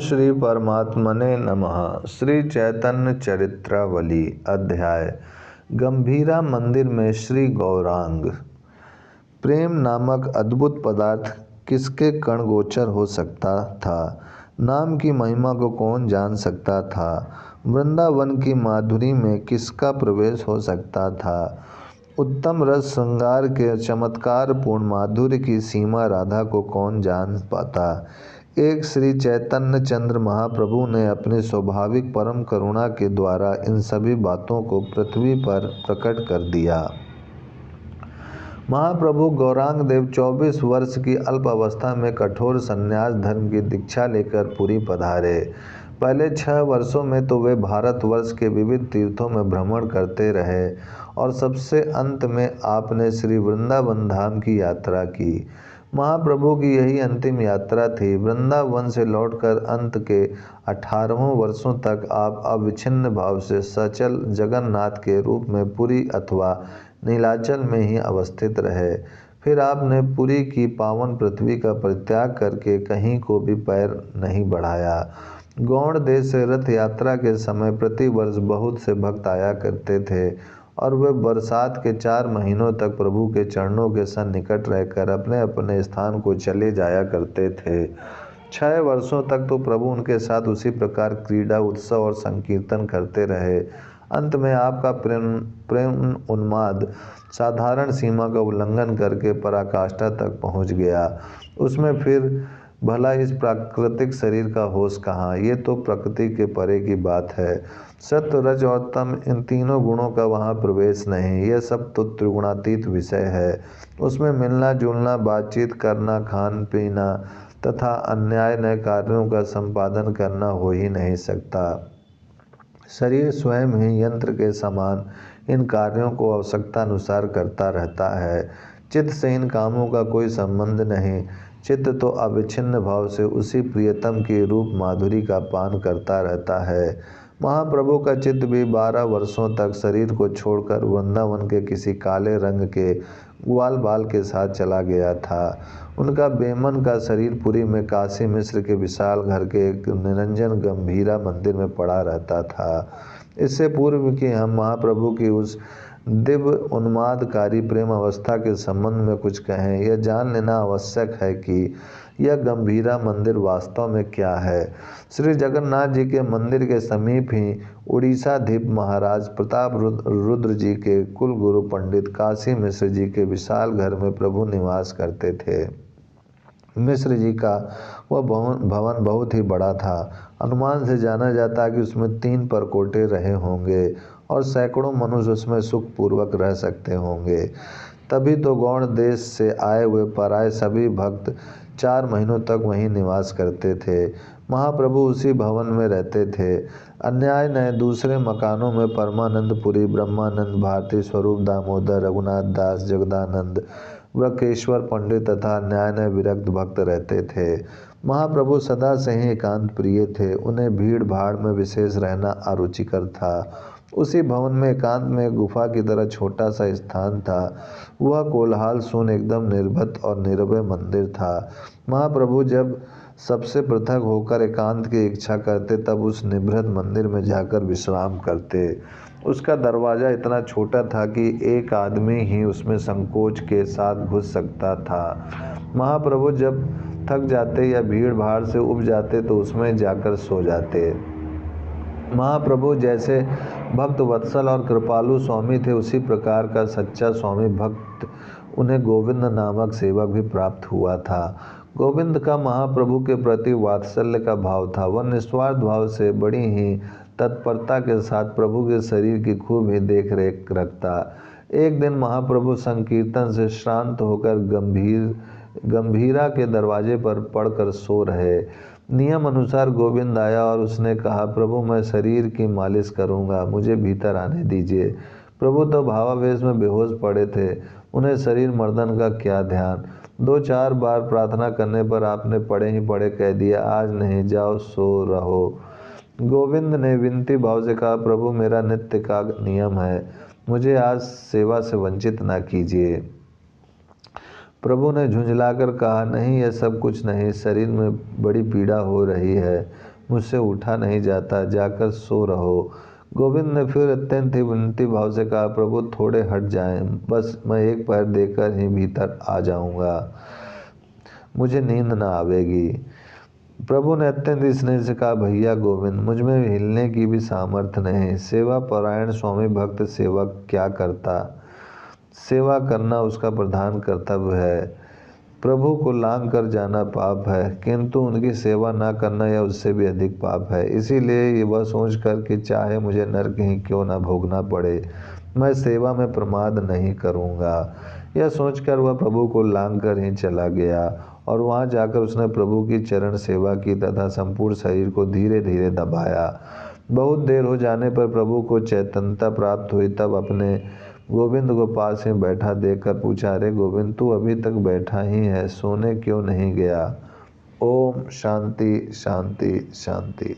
श्री परमात्मने नमः। श्री चैतन्य चरित्रावली अध्याय गंभीरा मंदिर में श्री गौरांग। प्रेम नामक अद्भुत पदार्थ किसके कण गोचर हो सकता था। नाम की महिमा को कौन जान सकता था। वृंदावन की माधुरी में किसका प्रवेश हो सकता था। उत्तम रस श्रृंगार के चमत्कार पूर्ण माधुर्य की सीमा राधा को कौन जान पाता। एक श्री चैतन्य चंद्र महाप्रभु ने अपनी स्वाभाविक परम करुणा के द्वारा इन सभी बातों को पृथ्वी पर प्रकट कर दिया। महाप्रभु गौरांग देव 24 वर्ष की अल्प अवस्था में कठोर संन्यास धर्म की दीक्षा लेकर पुरी पधारे। पहले 6 वर्षों में तो वे भारतवर्ष के विविध तीर्थों में भ्रमण करते रहे और सबसे अंत में आपने श्री वृंदावन धाम की यात्रा की। महाप्रभु की यही अंतिम यात्रा थी। वृंदावन से लौटकर अंत के 18वें वर्षों तक आप अविच्छिन्न भाव से सचल जगन्नाथ के रूप में पुरी अथवा नीलाचल में ही अवस्थित रहे। फिर आपने पुरी की पावन पृथ्वी का परित्याग करके कहीं को भी पैर नहीं बढ़ाया। गौड़ देश से रथ यात्रा के समय प्रतिवर्ष बहुत से भक्त आया करते थे और वे बरसात के 4 महीनों तक प्रभु के चरणों के सन्निकट रहकर अपने अपने स्थान को चले जाया करते थे। 6 वर्षों तक तो प्रभु उनके साथ उसी प्रकार क्रीड़ा उत्सव और संकीर्तन करते रहे। अंत में आपका प्रेम उन्माद साधारण सीमा का उल्लंघन करके पराकाष्ठा तक पहुंच गया। उसमें फिर भला इस प्राकृतिक शरीर का होश कहाँ। ये तो प्रकृति के परे की बात है। सत्व रज और तम इन तीनों गुणों का वहाँ प्रवेश नहीं। यह सब तो त्रिगुणातीत विषय है। उसमें मिलना जुलना बातचीत करना खान पीना तथा अन्याय नए कार्यों का संपादन करना हो ही नहीं सकता। शरीर स्वयं ही यंत्र के समान इन कार्यों को आवश्यकता अनुसार करता रहता है। चित्त से इन कामों का कोई संबंध नहीं। चित्त तो अविच्छिन्न भाव से उसी प्रियतम की रूप माधुरी का पान करता रहता है। महाप्रभु का चित्त भी 12 वर्षों तक शरीर को छोड़कर वृंदावन के किसी काले रंग के ग्वाल बाल के साथ चला गया था। उनका बेमन का शरीर पुरी में काशी मिश्र के विशाल घर के एक निरंजन गंभीरा मंदिर में पड़ा रहता था। इससे पूर्व कि हम महाप्रभु की उस दिव्य उन्मादकारी प्रेम अवस्था के संबंध में कुछ कहें, यह जान लेना आवश्यक है कि यह गंभीरा मंदिर वास्तव में क्या है। श्री जगन्नाथ जी के मंदिर के समीप ही उड़ीसाधीप महाराज प्रताप रुद्र जी के कुल गुरु पंडित काशी मिश्र जी के विशाल घर में प्रभु निवास करते थे। मिश्र जी का वह भवन बहुत ही बड़ा था। अनुमान से जाना जाता है कि उसमें 3 परकोटे रहे होंगे और सैकड़ों मनुष्य उसमें सुखपूर्वक रह सकते होंगे। तभी तो गौड़ देश से आए हुए पराये सभी भक्त 4 महीनों तक वहीं निवास करते थे। महाप्रभु उसी भवन में रहते थे। अन्याय नए दूसरे मकानों में परमानंद पुरी, ब्रह्मानंद भारती, स्वरूप दामोदर, रघुनाथ दास, जगदानंद, वृकेश्वर पंडित तथा अन्याय नए विरक्त भक्त रहते थे। महाप्रभु सदा से ही एकांत प्रिय थे। उन्हें भीड़ भाड़ में विशेष रहना अरुचिकर था। उसी भवन में एकांत में एक गुफा की तरह छोटा सा स्थान था। वह कोलाहल शून्य एकदम निर्भत और निर्भय मंदिर था। महाप्रभु जब सबसे पृथक होकर एकांत की इच्छा करते तब उस निभृत मंदिर में जाकर विश्राम करते। उसका दरवाज़ा इतना छोटा था कि एक आदमी ही उसमें संकोच के साथ घुस सकता था। महाप्रभु जब थक जाते या भीड़ भाड़ से उब जाते तो उसमें जाकर सो जाते। महाप्रभु जैसे भक्त वत्सल और कृपालु स्वामी थे, उसी प्रकार का सच्चा स्वामी भक्त उन्हें गोविंद नामक सेवक भी प्राप्त हुआ था। गोविंद का महाप्रभु के प्रति वात्सल्य का भाव था। वह निस्वार्थ भाव से बड़ी ही तत्परता के साथ प्रभु के शरीर की खूब ही देख रेख रखता। एक दिन महाप्रभु संकीर्तन से श्रांत होकर गंभीरा के दरवाजे पर पड़कर सो रहे। नियम अनुसार गोविंद आया और उसने कहा, प्रभु मैं शरीर की मालिश करूंगा, मुझे भीतर आने दीजिए। प्रभु तो भावावेश में बेहोश पड़े थे। उन्हें शरीर मर्दन का क्या ध्यान। 2-4 बार प्रार्थना करने पर आपने पड़े ही पड़े कह दिया, आज नहीं, जाओ सो रहो। गोविंद ने विनती भाव से कहा, प्रभु मेरा नित्य का नियम है, मुझे आज सेवा से वंचित ना कीजिए। प्रभु ने झुंझलाकर कहा, नहीं, यह सब कुछ नहीं, शरीर में बड़ी पीड़ा हो रही है। मुझसे उठा नहीं जाता, जाकर सो रहो। गोविंद ने फिर अत्यंत ही विनती भाव से कहा, प्रभु थोड़े हट जाएं, बस मैं एक पैर देकर ही भीतर आ जाऊंगा, मुझे नींद न आवेगी। प्रभु ने अत्यंत स्नेह से कहा, भैया गोविंद, मुझ में हिलने की भी सामर्थ्य नहीं। सेवा परायण स्वामी भक्त सेवक क्या करता? सेवा करना उसका प्रधान कर्तव्य है। प्रभु को लांग कर जाना पाप है, किंतु उनकी सेवा ना करना यह उससे भी अधिक पाप है। इसीलिए ये वह सोच कर कि चाहे मुझे नरक ही क्यों ना भोगना पड़े, मैं सेवा में प्रमाद नहीं करूँगा, यह सोचकर वह प्रभु को लांग कर ही चला गया। और वहाँ जाकर उसने प्रभु की चरण सेवा की तथा संपूर्ण शरीर को धीरे धीरे दबाया। बहुत देर हो जाने पर प्रभु को चैतन्यता प्राप्त हुई। तब अपने गोविंद को पास में बैठा देखकर पूछा, अरे गोविंद, तू अभी तक बैठा ही है, सोने क्यों नहीं गया? ओम शांति शांति शांति।